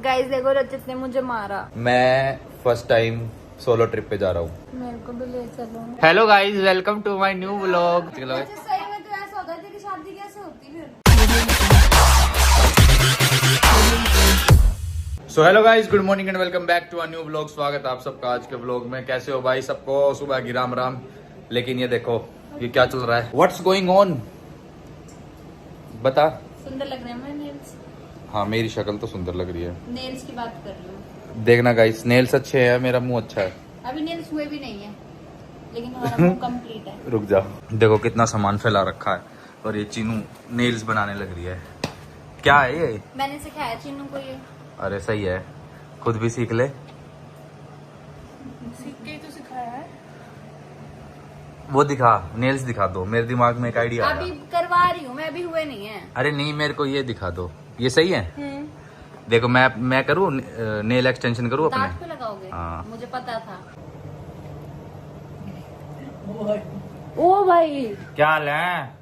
Guys देखो रचित ने मुझे मारा। मैं फर्स्ट टाइम सोलो ट्रिप पे जा रहा हूँ। मेरे को भी ले चलो। Hello guys, welcome to my new vlog. सही में तो ऐसा होता है कि शादी कैसे होती फिर। So hello guys, good morning and welcome back to a new vlog. स्वागत है आप सबका आज के व्लॉग में। कैसे हो भाई? सबको सुबह की राम राम। लेकिन ये देखो ये क्या चल रहा है, व्हाट्स गोइंग ऑन, बता। सुंदर लग रहे हैं मेरे नेल्स। हाँ, मेरी शक्ल तो सुंदर लग रही है। नेल्स की बात कर रही हूँ। देखना गाइस, नेल्स अच्छे हैं, मेरा मुंह अच्छा है। अभी नेल्स हुए भी नहीं है, लेकिन हमारा मुंह कंप्लीट है। रुक जा, देखो कितना सामान फैला रखा है। और ये चीनू नेल्स बनाने लग रही है। क्या है ये? मैंने सिखाया चीनू को ये। अरे सही है, खुद भी सीख ले। सीख के तो सिखाया है। वो दिखा, नेल्स दिखा दो। मेरे दिमाग में एक आइडिया आया। अभी करवा रही हूँ मैं, अभी हुए नहीं है। अरे नहीं, मेरे को ये दिखा दो। ये सही है? देखो मैं करूँ नेल एक्सटेंशन करूँ अपने? दांत पे लगाओगे? हाँ। मुझे पता था। ओ भाई क्या हाल है?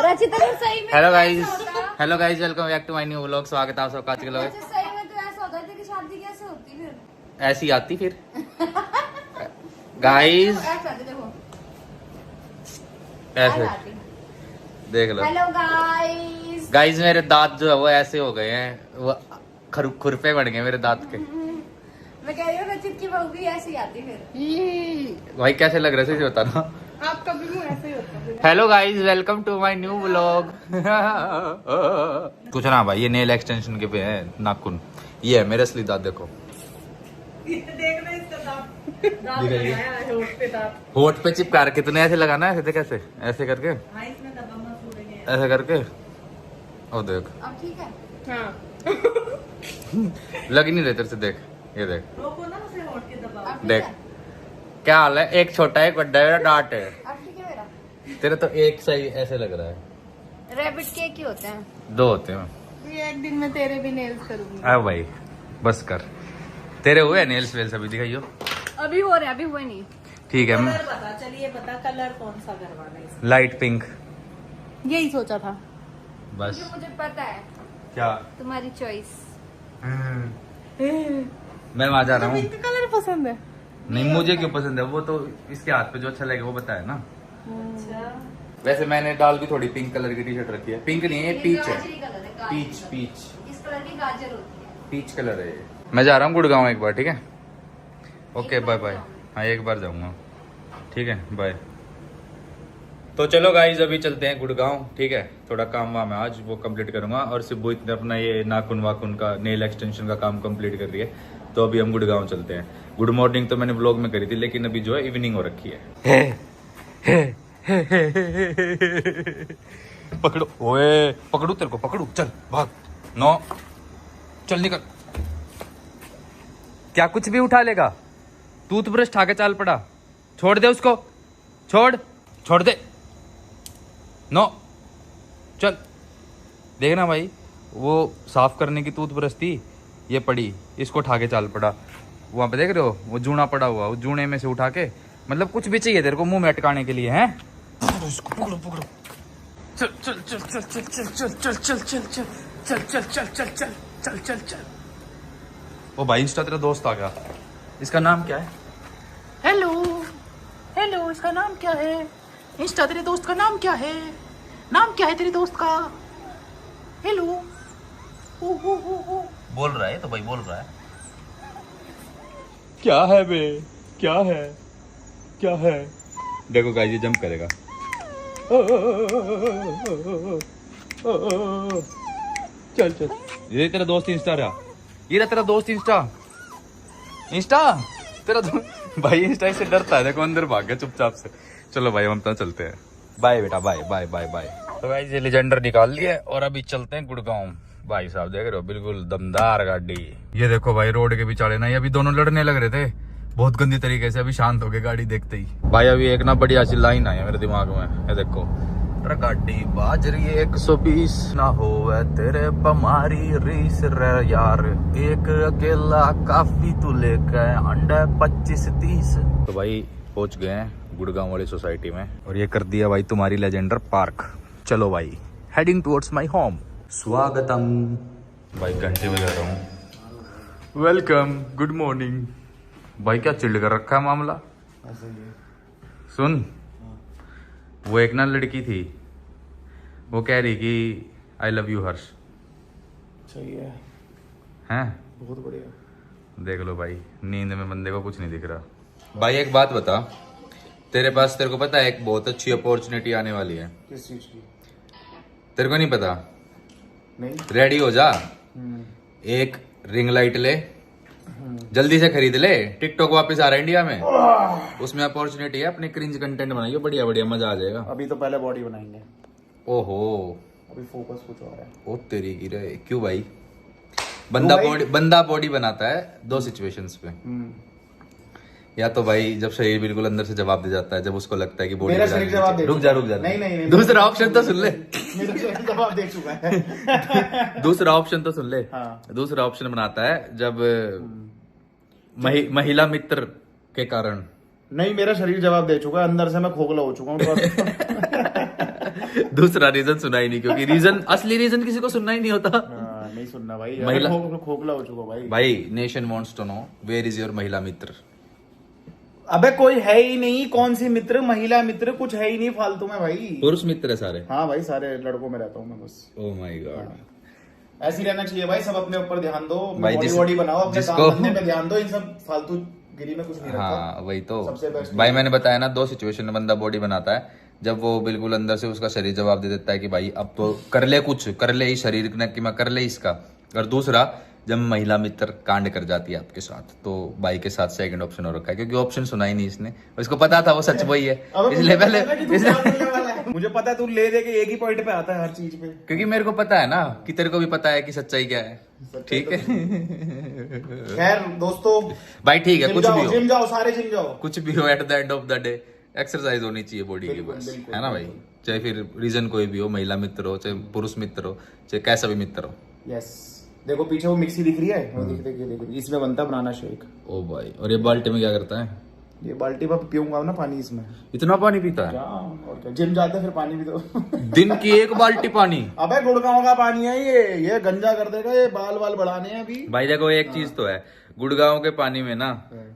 रचिता ने सही में हेलो तो गाइस, ऐसा होता है। Hello guys, welcome back to my new vlog. स्वागत है आप सबका आज के व्लॉग। रचिता सही में तो ऐसा होता है कि शादी कैसे होती फिर। ऐसी आती फिर गाइस, ऐसे आती, देखो ऐसे आती। देख लो हेलो गाइस। गाइस, मेरे दांत जो है वो ऐसे हो गए हैं, वो खुरपे बन गए मेरे दांत के। मैं कह रही हूँ रचित की बहू भी ऐसी आती फिर। भाई कैसे लग रहे थे बता ना। आपका भी मुंह ऐसे ही होता है। Hello guys, welcome to my new vlog. कुछ ना भाई, ये नेल एक्सटेंशन के पे है नाखून। ये है मेरे असली दांत, देखो। देखना इसका दांत लगाया है होठ पे दांत। होठ पे चिपका के तूने ऐसे लगाना है, ऐसे कैसे, ऐसे करके, हाँ इसमें दबा मत छोड़ेंगे। ऐसे करके। ओ देख, अब ठीक है। हाँ। लग ही नहीं रहे तेरे से। देख, ये देख, रोको ना उसे होठ के दबाओ। अब ठीक देख है? क्या हाल है। एक छोटा है, एक बड़ा है, मेरा डांट है। अब ठीक है मेरा। तेरे तो एक सही ऐसे लग रहा है। रैबिट के ही होते हैं। दो होते हैं। ये एक दिन में तेरे भी नेल्स करूंगी। अब भाई बस कर। तेरे हुए नेल्स वेल्स अभी दिखाइयो। अभी हो रहे, अभी हुए नहीं। ठीक है, कलर बता, चलिए बता कलर कौन सा करवाना है इसमें? Light pink. यही सोचा था। बस। मुझे पता है क्या? तुम्हारी चॉइस। मैं वहां जा रहा हूँ। पिंक कलर पसंद है। नहीं, मुझे क्यों पसंद है? वो तो इसके हाथ पे जो अच्छा लगेगा वो बताया ना। अच्छा, वैसे मैंने डाल भी थोड़ी पिंक कलर की टी शर्ट रखी है। पिंक नहीं है, पीच है। पीच पीच इस कलर की गाजर होती है। पीच कलर है ये। मैं जा रहा हूँ गुड़गांव एक बार, ठीक है? Okay, bye bye. हाँ, एक बार जाऊंगा, ठीक है, बाय। तो चलो गाइज, अभी चलते हैं गुड़गांव, ठीक है? थोड़ा काम वाम है आज, वो कंप्लीट करूंगा। और सिब्बू इतने अपना ये नाखून वाखून का नेल एक्सटेंशन का काम कंप्लीट कर रही है, तो अभी हम गुड़गांव चलते हैं। गुड मॉर्निंग तो मैंने व्लॉग में करी थी, लेकिन अभी जो है इवनिंग हो रखी है। पकड़ो, ओए पकड़ू, तेरे को पकड़ू, चल भाग। नो, चल निकल। क्या कुछ भी उठा लेगा? टूथब्रश उठा के चाल पड़ा। छोड़ दे उसको, छोड़ दे। नो, चल। देखना भाई, वो साफ करने की टूथब्रश थी, ये पड़ी, इसको उठा के चाल पड़ा। वहां पे देख रहे हो वो जूना पड़ा हुआ, वो जूने में से उठा के, मतलब कुछ भी चाहिए तेरे को मुंह में अटकाने के लिए, हैं? पकड़ो इसको, पकड़ो। चल चल चल चल चल चल चल चल चल चल चल चल चल चल चल चल चल चल चल। ओ भाई, इंस्टा तेरा दोस्त आ गया। इसका नाम क्या है? हेलो, इसका नाम क्या है? इंस्टा तेरे दोस्त का नाम क्या है? नाम क्या है तेरे दोस्त का? हेलो, ओ। बोल रहा है तो भाई, बोल रहा है। क्या है बे, क्या है? देखो गाइस, ये जंप करेगा। चल। ये तेरा दोस्त इंस्टा रहा। ये रहा तेरा दोस्त इंस्टा तेरा भाई इंस्टा से डरता है, देखो अंदर भाग गया चुपचाप से। चलो भाई, हम तो चलते हैं। बाय बेटा, बाय। तो गाइस, ये लेजेंडर निकाल लिया और अभी चलते हैं गुड़गांव। भाई साहब देख रहे हो, बिल्कुल दमदार गाड़ी। ये देखो भाई, रोड के बिचारे ना, ये अभी दोनों लड़ने लग रहे थे बहुत गंदी तरीके से। अभी शांत हो गए गाड़ी देखते ही। भाई अभी एक ना बढ़िया सी लाइन आई है मेरे दिमाग में, ये देखो। गाड़ी बाजरी 120 ना हो तेरे बमारी रीस रे यार, एक अकेला काफी तू लेके अंडे 25-30। तो भाई पहुंच गए हैं गुड़गांव वाली सोसाइटी में, और ये कर दिया भाई तुम्हारी लेजेंडर पार्क। चलो भाई, हेडिंग टुवर्ड्स माय होम। स्वागतम। भाई घंटे बजा रहा हूँ। Welcome, good morning. भाई क्या चिल्ड कर रखा है मामला। सुन, वो एक ना लड़की थी, वो कह रही कि आई लव यू हर्ष। सही है, हैं? बहुत बढ़िया। देख लो भाई, नींद में बंदे को कुछ नहीं दिख रहा। भाई एक बात बता, तेरे को पता है एक बहुत अच्छी अपॉर्चुनिटी आने वाली है। किस चीज की? तेरे को नहीं पता? नहीं। रेडी हो जा, एक रिंग लाइट ले, जल्दी से खरीद ले। टिकटॉक वापस आ रहा है इंडिया में, उसमें अपॉर्चुनिटी है। अपने क्रिंज कंटेंट बनाइए, बढ़िया बढ़िया, मजा आ जाएगा। अभी तो पहले बॉडी बनाएंगे। ओहो, अभी फोकस कुछ और है। ओ तेरी की रे, क्यों भाई? बंदा बॉडी बनाता है दो सिचुएशंस पे। या तो भाई जब शरीर बिल्कुल अंदर से जवाब दे जाता है, जब उसको लगता है कि बॉडी मेरा शरीर जवाब दे। रुक जा नहीं, दूसरा ऑप्शन तो सुन ले। मेरा शरीर जवाब दे चुका है। दूसरा ऑप्शन तो सुन ले। हाँ। दूसरा ऑप्शन बनाता है जब महिला मित्र के कारण। नहीं, मेरा शरीर जवाब दे चुका है, अंदर से मैं खोखला हो चुका हूँ। दूसरा रीजन सुना ही नहीं, क्योंकि असली रीजन किसी को सुनना ही नहीं होता। नहीं सुनना भाई, महिला खोखला हो चुका भाई। भाई nation wants to know where is your महिला मित्र। अबे कोई है ही नहीं। कौन सी मित्र, महिला मित्र कुछ है ही नहीं फालतू में भाई। पुरुष मित्र है सारे। हाँ भाई, सारे लड़कों में रहता हूँ मैं बस। ओह माय गॉड, ऐसे ही रहना चाहिए भाई। सब अपने ऊपर ध्यान दो भाई, बॉडी बनाओ, अपने जिसको काम धंधे में ध्यान दो, इन सब फालतू गिरी में कुछ नहीं रखा। हाँ वही तो सबसे बेस्ट भाई, मैंने बताया ना, दो सिचुएशन में बंदा बॉडी बनाता है। जब वो बिल्कुल अंदर से उसका शरीर जवाब दे देता है कि भाई अब तो कर ले, कुछ कर ले, इस शरीर ने कि मैं कर ले इसका। और दूसरा, जब महिला मित्र कांड कर जाती है आपके साथ, तो भाई के साथ सेकंड ऑप्शन हो रखा है, क्योंकि ऑप्शन सुना ही नहीं इसने। उसको पता था वो सच वही है, इसलिए पहले मुझे पता है तू ले दे के एक ही पॉइंट पे आता है हर चीज पे। क्योंकि मेरे को पता है ना कि तेरे को भी पता है कि सच्चाई क्या है। ठीक है खैर दोस्तों, भाई ठीक है, कुछ भी हो, जिम जाओ, सारे जिम जाओ, कुछ भी हो, at the end of the day exercise होनी चाहिए बॉडी की बस, है ना भाई। चाहे फिर रीजन कोई भी हो, महिला मित्र हो, चाहे पुरुष मित्र हो, चाहे कैसा भी मित्र हो। यस। देखो पीछे वो मिक्सी दिख रही है, वो देखो, इसमें बनता बनाना शेक। ओ भाई, और ये बाल्टी में क्या करता है? ये बाल्टी में पीऊंगा ना पानी इसमें। इतना पानी पीता है? क्या और क्या, जिम जाते फिर पानी भी दो। दिन की एक बाल्टी पानी? अबे गुड़गांव का पानी है ये गंजा कर देगा, ये बाल बढ़ाने हैं अभी। भाई देखो एक चीज तो है, गुड़गांव के पानी में ना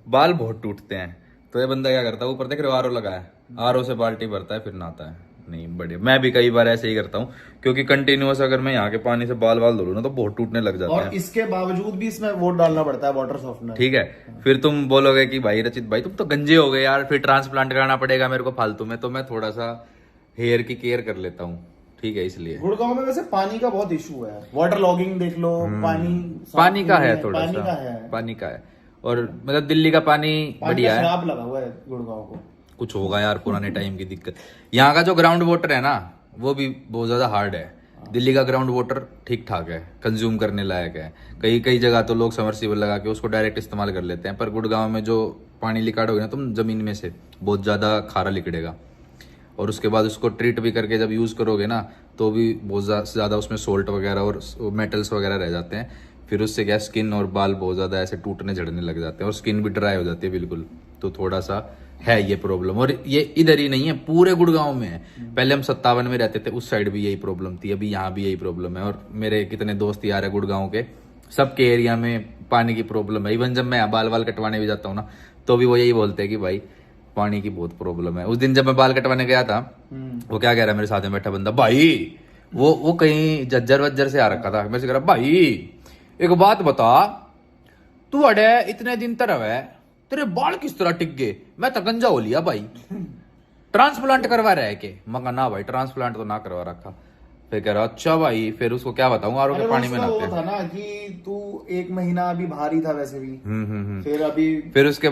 बाल बहुत टूटते हैं, तो ये बंदा क्या करता है, ऊपर देख रहे हो आरओ लगा है, आरओ से बाल्टी भरता है फिर नहाता है। नहीं बढ़िया, मैं भी कई बार ऐसे ही करता हूँ, क्योंकि कंटिन्यूअस अगर मैं यहाँ के पानी से बाल धो लूँ ना तो बहुत टूटने लग जाता है। और इसके बावजूद भी इसमें वो डालना पड़ता है, वाटर सॉफ्टनर। ठीक है, फिर तुम बोलोगे कि भाई रचित भाई तुम तो गंजे हो गए यार, फिर ट्रांसप्लांट कराना पड़ेगा मेरे को फालतू में। तो मैं थोड़ा सा हेयर की केयर कर लेता हूँ, ठीक है, इसलिए। गुड़गांव में वैसे पानी का बहुत इशू है, वाटर लॉगिंग देख लो, पानी का है, थोड़ा सा पानी का है। और मतलब दिल्ली का पानी बढ़िया है, शराब लगा हुआ है गुड़गांव को। कुछ होगा यार पुराने टाइम की दिक्कत। यहाँ का जो ग्राउंड वाटर है ना, वो भी बहुत ज्यादा हार्ड है। दिल्ली का ग्राउंड वाटर ठीक ठाक है, कंज्यूम करने लायक है। कई जगह तो लोग समरसीबल लगा के उसको डायरेक्ट इस्तेमाल कर लेते हैं, पर गुड़गांव में जो पानी लिकाड़ोगे ना तुम जमीन में से, बहुत ज्यादा खारा लिकड़ेगा। और उसके बाद उसको ट्रीट भी करके जब यूज करोगे ना, तो भी बहुत ज्यादा उसमें सोल्ट वगैरह और मेटल्स वगैरह रह जाते हैं। फिर उससे क्या, स्किन और बाल बहुत ज्यादा ऐसे टूटने झड़ने लग जाते हैं, और स्किन भी ड्राई हो जाती है बिल्कुल। तो थोड़ा सा है ये प्रॉब्लम, और ये इधर ही नहीं है, पूरे गुड़गांव में है। पहले हम 57 में रहते थे, उस साइड भी यही प्रॉब्लम थी, अभी यहाँ भी यही प्रॉब्लम है। और मेरे कितने दोस्त यार है गुड़गांव के, सबके एरिया में पानी की प्रॉब्लम है। इवन जब मैं बाल कटवाने भी जाता हूँ ना, तो भी वो यही बोलते हैं कि भाई पानी की बहुत प्रॉब्लम है। उस दिन जब मैं बाल कटवाने गया था, वो क्या कह रहा है, मेरे साथ में बैठा बंदा, भाई वो कहीं जज्जर वज्जर से आ रखा था। मैं से कह रहा, भाई एक बात बता, तू अड़े इतने दिन तरह है, तेरे बाल किस तरह टिक गए? मैं तो गंजा हो लिया भाई, ट्रांसप्लांट करवा रहा है के? मगर ना भाई, ट्रांसप्लांट तो ना करवा रखा। फिर कह रहा अच्छा भाई, फिर उसको क्या बताऊं, आरओ के पानी में नहाते हैं। था ना कि तू 1 महीना अभी भारी था वैसे भी। फिर उसके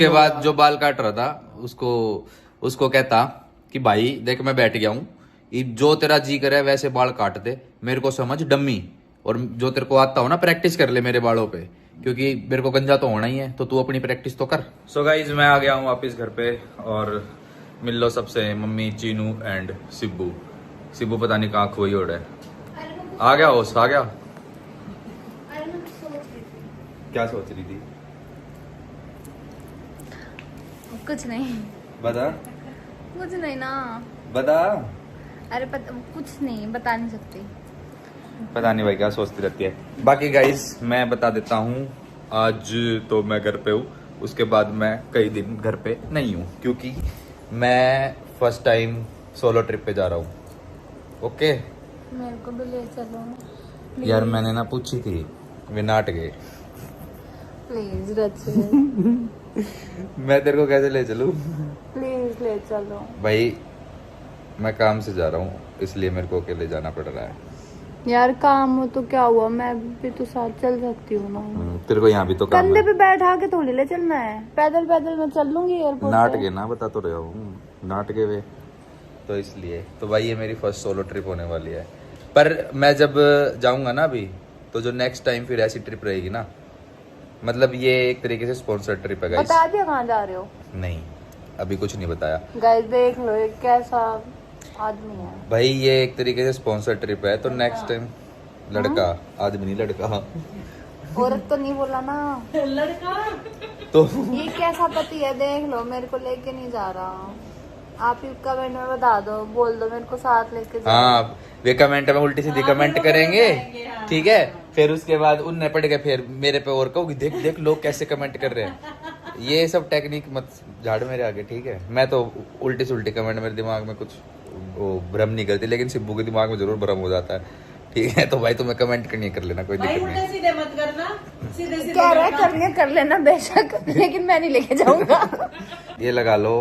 बाद जो बाल काट रहा था, उसको कहता कि भाई देख मैं बैठ गया हूँ, जो तेरा जी करे वैसे बाल काट दे, मेरे को समझ डम्मी, और जो तेरे को आता हो ना प्रैक्टिस कर ले मेरे बालों पे, क्योंकि मेरे को गंजा तो होना ही है, तो तू अपनी प्रैक्टिस तो कर। सो गाइज मैं आ गया हूँ वापस घर पे, और मिल लो सबसे, मम्मी, चीनू एंड सिब्बू। सिब्बू पता नहीं कहाँ खोई ओढ़ है। आ गया होश, आ गया। क्या सोच रही थी? कुछ नहीं। बता। कुछ नहीं ना। बता। अरे कुछ नहीं, बता नहीं सकती। पता नहीं भाई क्या सोचती रहती है। बाकी गाइस मैं बता देता हूँ, आज तो मैं घर पे हूँ, उसके बाद मैं कई दिन घर पे नहीं हूँ क्योंकि मैं फर्स्ट टाइम सोलो ट्रिप पे जा रहा हूँ। ओके मेरे को भी ले चलो यार, मैंने ना पूछी थी, वे नाट गए। प्लीज रचित, मैं तेरे को कैसे ले चलूँ प्लीज ले चलो। भाई? मैं काम से जा रहा हूँ इसलिए मेरे को अकेले जाना पड़ रहा है। यार काम हो तो क्या हुआ, मैं भी तो साथ चल सकती हूँ ना। तेरे को यहाँ भी तो काम कंधे है। पे बैठा के थोड़ी ले चलना है, पैदल पैदल मैं चल लूंगी एयरपोर्ट नाट पे। गए ना, बता तो रहा हूँ, नाट गए वे, तो इसलिए। तो भाई ये मेरी फर्स्ट सोलो ट्रिप होने वाली है, पर मैं जब जाऊंगा ना अभी, तो जो नेक्स्ट टाइम फिर ऐसी ट्रिप रहेगी ना, मतलब ये एक तरीके से स्पॉन्सर ट्रिप है गाइस। बता दिया कहाँ जा रहे हो? नहीं, अभी कुछ नहीं बताया गाइस देख लो ये कैसा आदमी है। भाई, ये एक तरीके से स्पॉन्सर ट्रिप है, तो नेक्स्ट टाइम लड़का, आदमी नहीं लड़का, औरत तो नहीं बोला ना। लड़का तो ये कैसा पति है देख लो, मेरे को लेके नहीं जा रहा। आप ही कमेंट में बता दो, बोल दो मेरे को साथ लेके जाओ। हाँ, वे कमेंट में उल्टी सीधी कमेंट करेंगे, ठीक है, फिर उसके बाद उनने पड़ गए, फिर मेरे पे और कहोगी देख देख लोग कैसे कमेंट कर रहे हैं। ये सब टेक्निक मत झाड़ मेरे आगे, ठीक है। मैं तो उल्टी सुल्टी कमेंट मेरे दिमाग में कुछ वो भ्रम नहीं करती, लेकिन सिब्बू के दिमाग में जरूर भ्रम हो जाता है, ठीक है। तो भाई तुम्हें कमेंट करनी कर लेना, कोई भाई दिक्कत उल्टे नहीं। सीधे मत करना, सीधे सीधे कह रहा है करना। करने कर लेना बेशक, लेकिन मैं नहीं लेके जाऊंगा। ये लगा लो,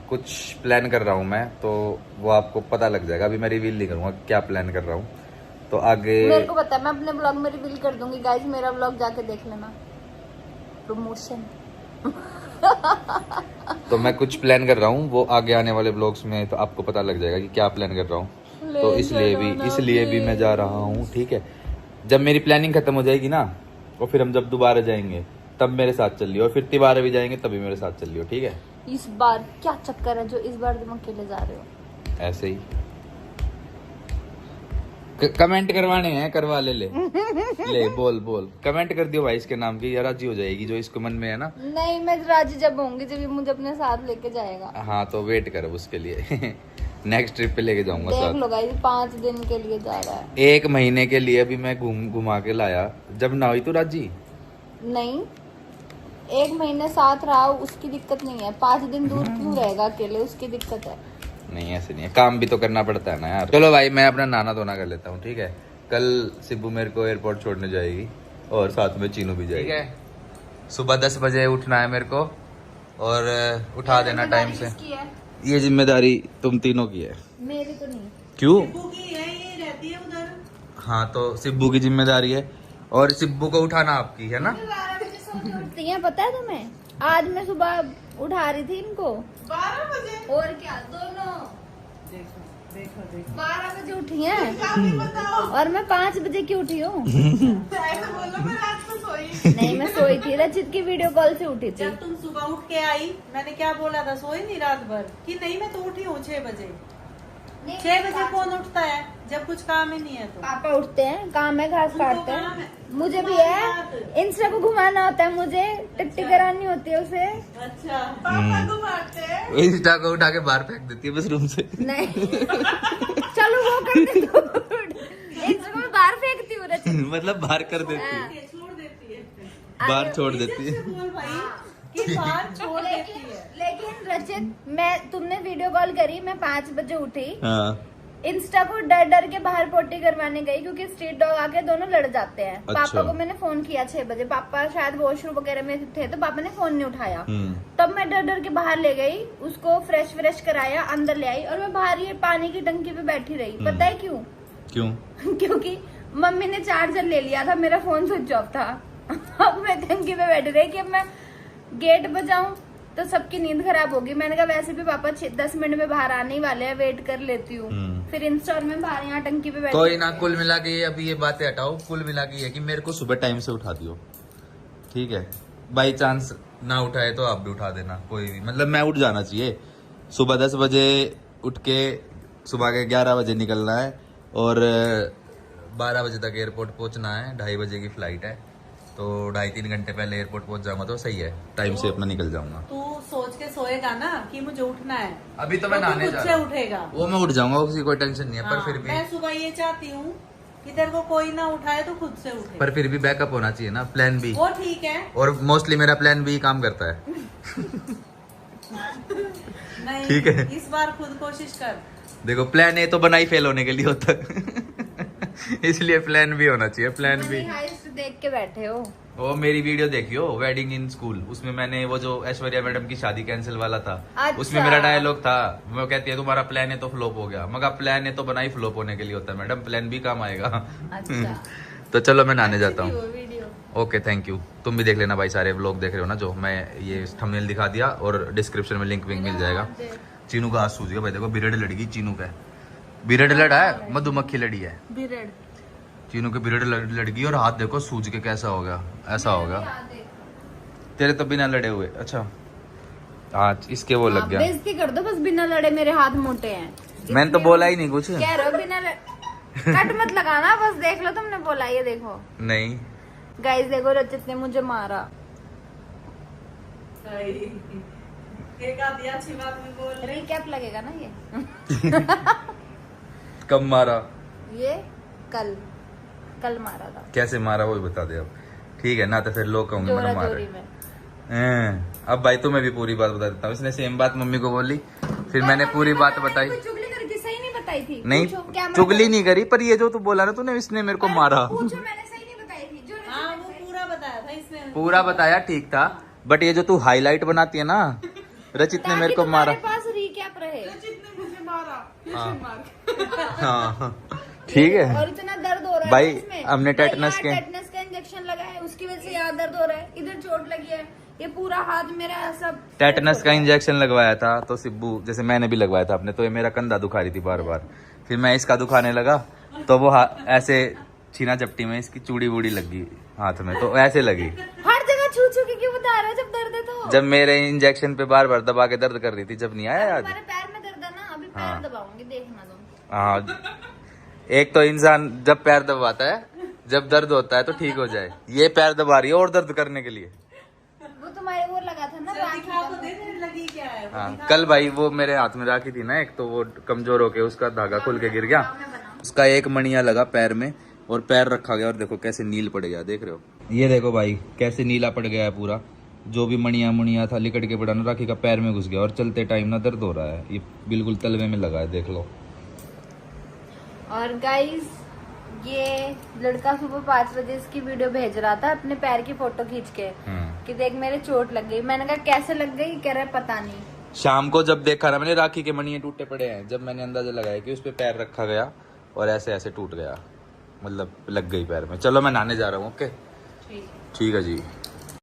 कुछ प्लान कर रहा हूँ मैं, तो वो आपको पता लग जाएगा। अभी मैं रिवील नहीं करूंगा क्या प्लान कर रहा हूँ, तो आगे मेरे को पता है, मैं अपने ब्लॉग में रिवील कर दूंगी गाइस, मेरा ब्लॉग जाके देख लेना। प्रमोशन। तो मैं कुछ प्लान कर रहा हूँ, वो आगे आने वाले ब्लॉग्स में तो आपको पता लग जाएगा कि क्या प्लान कर रहा हूँ। तो इसलिए भी मैं जा रहा हूँ, ठीक है। जब मेरी प्लानिंग खत्म हो जाएगी ना, और फिर हम जब दोबारा जाएंगे तब मेरे साथ चल लियो, और फिर तिबारा भी जाएंगे तभी मेरे साथ चल लियो, ठीक है। इस बार क्या चक्कर है जो इस बार तुम अकेले जा रहे हो? ऐसे ही कमेंट करवाने हैं, करवा ले बोल बोल कमेंट कर दियो भाई इसके नाम की, या राजी हो जाएगी जो इसको मन में है ना। नहीं, मैं राजी जब होंगी जब ये मुझे अपने साथ लेके जाएगा। हाँ तो वेट कर उसके लिए नेक्स्ट ट्रिप पे लेके जाऊंगा देख साथ। लो गाइस, 5 दिन के लिए जा रहा है। 1 महीने के लिए अभी मैं घुमा के लाया, जब ना हुई तो राजी। नहीं, 1 महीने साथ रहा, उसकी दिक्कत नहीं है। 5 दिन दूर क्यों रहेगा अकेले, उसकी दिक्कत है। नहीं ऐसे नहीं है, काम भी तो करना पड़ता है ना यार। चलो भाई मैं अपना नहाना धोना कर लेता हूँ, ठीक है। कल सिब्बू मेरे को एयरपोर्ट छोड़ने जाएगी, और साथ में चीनू भी जाएगी, ठीक है। सुबह 10 बजे उठना है मेरे को, और उठा देना टाइम से। किसकी है? ये जिम्मेदारी तुम तीनों की है, मेरी तो नहीं। क्यों? सिब्बू की है, ये रहती है उधर। हाँ तो सिब्बू की जिम्मेदारी है, और सिब्बू को उठाना आपकी है ना। 12 बजे सो के उठती हैं, पता है तुम्हें? आज मैं सुबह उठा रही थी इनको। 12 बजे और क्या, दोनों देखो देखो देखो 12 बजे उठी हैं, काफी बताओ। और मैं 5 बजे की उठी हूँ। ऐसे बोलो, मैं रात को सोई। नहीं, मैं सोई थी, रचित की वीडियो कॉल से उठी थी। जब तुम सुबह उठ के आई, मैंने क्या बोला था, सोई नहीं रात भर? कि नहीं मैं तो उठी हूँ 6 बजे। 6 बजे कौन उठता है जब कुछ काम ही नहीं है तो? पापा उठते हैं, काम है, घास उनको काटते काम हैं। है। मुझे भी तुम्हारी है, बात। इंस्टा को घुमाना होता है, मुझे टट्टी करानी होती है उसे। अच्छा, पापा को मारते हैं। इंस्टा को उठा के बाहर फेंक देती है बस रूम से। नहीं चलो वो कर दे दो। इंस्टा को मैं बाहर फेंकती हूँ रचित। मतलब बाहर कर देती है, ये छोड़ देती है। बाहर छोड़ देती इज्जत है। से बोल भाई कि बाहर छोड़ देती है। लेकिन रचित, मैं तुमने वीडियो कॉल करी, मैं 5 बजे उठी, हाँ इंस्टा को डर डर के बाहर पोटी करवाने गई, क्योंकि स्ट्रीट डॉग आके दोनों लड़ जाते हैं। अच्छा। पापा को मैंने फोन किया 6 बजे, पापा शायद वॉशरूम वगैरह में थे, तो पापा ने फोन नहीं उठाया। तब मैं डर डर के बाहर ले गई, उसको फ्रेश कराया, अंदर ले आई, और मैं बाहर ये पानी की टंकी पे बैठी रही। पता है क्यों? क्यों? क्योंकि मम्मी ने चार्जर ले लिया था, मेरा फोन स्विच ऑफ था। अब मैं टंकी पे बैठी रही कि अब मैं गेट बजाऊं तो सबकी नींद खराब होगी। मैंने कहा वैसे भी पापा 10 मिनट में बाहर आने ही वाले हैं, वेट कर लेती हूँ। फिर इंस्टॉल में बाहर यहाँ टंकी पे बैठी। कोई ना, कुल मिला के अभी ये बातें हटाओ, कुल मिला के ये कि मेरे को सुबह टाइम से उठा दियो, ठीक है। बाई चांस ना उठाए तो आप भी उठा देना, कोई भी, मतलब मैं उठ जाना चाहिए। सुबह 10 बजे उठ के सुबह के 11 बजे निकलना है, और 12 बजे तक एयरपोर्ट पहुंचना है। 2:30 बजे की फ्लाइट है, तो 2.5-3 घंटे पहले एयरपोर्ट पहुंच जाऊंगा तो सही है, टाइम से अपना निकल जाऊंगा। तू सोच के सोएगा ना कि मुझे उठना है, अभी तो मैं तो तू नहाने खुद जा से रहा हूँ, उठेगा। वो मैं उठ जाऊंगा, उसकी कोई टेंशन नहीं है। पर हाँ, फिर भी मैं सुबह ये चाहती हूँ कि तेरे को कोई ना उठाए तो खुद से उठे। पर फिर भी बैकअप होना चाहिए ना, प्लान बी। वो ठीक है। और मोस्टली मेरा प्लान बी काम करता है। नहीं ठीक है। इस बार खुद कोशिश कर। देखो प्लान ए तो बना ही फेल होने के लिए होता है। इसलिए प्लान बी होना चाहिए, प्लान बी। देख के बैठे हो। वो मेरी वीडियो देखियो, वेडिंग इन स्कूल, उसमें मैंने वो जो ऐश्वर्या मैडम की शादी कैंसिल वाला था, अच्छा। उसमें मेरा डायलॉग था, वो कहती है तुम्हारा प्लान है तो फ्लॉप हो गया। मगर प्लान है तो बना ही फ्लॉप होने के लिए होता है मैडम, प्लान बी काम आएगा। अच्छा। तो चलो मैं नहाने जाता वो हूँ। Video okay thank you. तुम भी देख लेना भाई, सारे व्लॉग देख रहे हो ना जो मैं ये थंबनेल दिखा दिया, और डिस्क्रिप्शन में लिंक विंक मिल जाएगा। चीनू का हाथ सूझ गया भाई, देखो बिरड लड़गी चीनू का, बिरड लड़ा है, मधुमक्खी लड़ी है। बिरड़ चीनू के बिरड लड़गी और हाथ देखो सूझ के कैसा हो गया, ऐसा होगा। तेरे तो बिना लड़े हुए। अच्छा हाँ इसके वो लग गया। बेइज्जती कर दो बस, बिना लड़े मेरे हाथ मोटे हैं। मैंने तो बोला ही नहीं कुछ। कह रहे हो बिना कट मत लगाना, बस देख लो, तुमने बोला ये देखो। नहीं गाइस देखो रचित ने मुझे मारा। एक आधी अच्छी बात भी बोल। रिकैप लगेगा ना ये। कब मारा? ये कल मारा था। कैसे मारा वो भी बता दे अब। ठीक है ना, तो फिर लोग कहूंगे मैंने जोरा मारा। जोरी में। अब भाई तुम्हें भी पूरी बात बता देता हूँ। इसने सेम बात मम्मी को बोली, फिर मैंने पूरी बात बताई। कोई चुगली करी थी, सही नहीं बताई थी। नहीं पूछो, क्या चुगली नहीं करी, पर ये जो तू बोला ना तूने, इसने मेरे को मारा। पूछो, मैंने सही नहीं बताई थी। जो हाँ वो पूरा बताया था इसने। पूरा बताया ठीक था, बट ये जो तू हाईलाइट बनाती है ना, रचित ने मेरे को मारा। पास रिकैप रहे। हाँ ठीक है और इतना दर्द हो रहा है भाई, इसमें। हमने भाई, टेटनस यहाँ के टेटनस का इंजेक्शन लगा है, उसकी वजह से यहाँ दर्द हो रहा है, इधर चोट लगी है, ये पूरा हाथ मेरा सब। टेटनस का इंजेक्शन लगवाया था तो सिब्बू, जैसे मैंने भी लगवाया था अपने, तो ये मेरा कंधा दुखा रही थी बार बार। फिर मैं इसका दुखाने लगा तो वो ऐसे छीना चपटी में इसकी चूड़ी वूड़ी लगी हाथ में, तो ऐसे लगी। हर जगह छू छू के क्यों बता रहा है जब दर्द है तो? जब मेरे इंजेक्शन पे बार बार दबा के दर्द कर रही थी, जब नहीं आया याद? तुम्हारे पैर में दर्द है ना, अभी पैर हाँ। दबाऊंगी, देखना तुम। हाँ एक तो इंसान जब पैर दबाता है, जब दर्द होता है तो ठीक हो जाए, ये पैर दबा रही है और दर्द करने के लिए। वो तुम्हारे वो लगा था ना राखी दिखा का। तो दे तेरे लगी क्या है वो हाँ दिखा। कल भाई वो मेरे हाथ में राखी थी ना एक, तो वो कमजोर होके उसका धागा खुल के गिर गया, उसका एक मणिया लगा पैर में और पैर रखा गया, और देखो कैसे नील पड़ गया, देख रहे हो? ये देखो भाई कैसे नीला पड़ गया है पूरा, जो भी मणिया मुणिया था लिकट के पड़ा ना राखी का, पैर में घुस गया, और चलते टाइम ना दर्द हो रहा है, ये बिल्कुल तलवे में लगा है, देख लो। और गाइस ये लड़का सुबह 5 बजे इसकी वीडियो भेज रहा था अपने पैर की फोटो खींच के कि देख मेरे चोट लग गई। मैंने कहा कैसे लग गई? कह रहा है पता नहीं। शाम को जब देखा ना मैंने राखी के मणिये टूटे पड़े हैं, जब मैंने अंदाजा लगाया कि उस पे पैर रखा गया और ऐसे ऐसे टूट गया, मतलब लग गई पैर में। चलो मैं नहाने जा रहा हूँ। ओके ठीक है जी।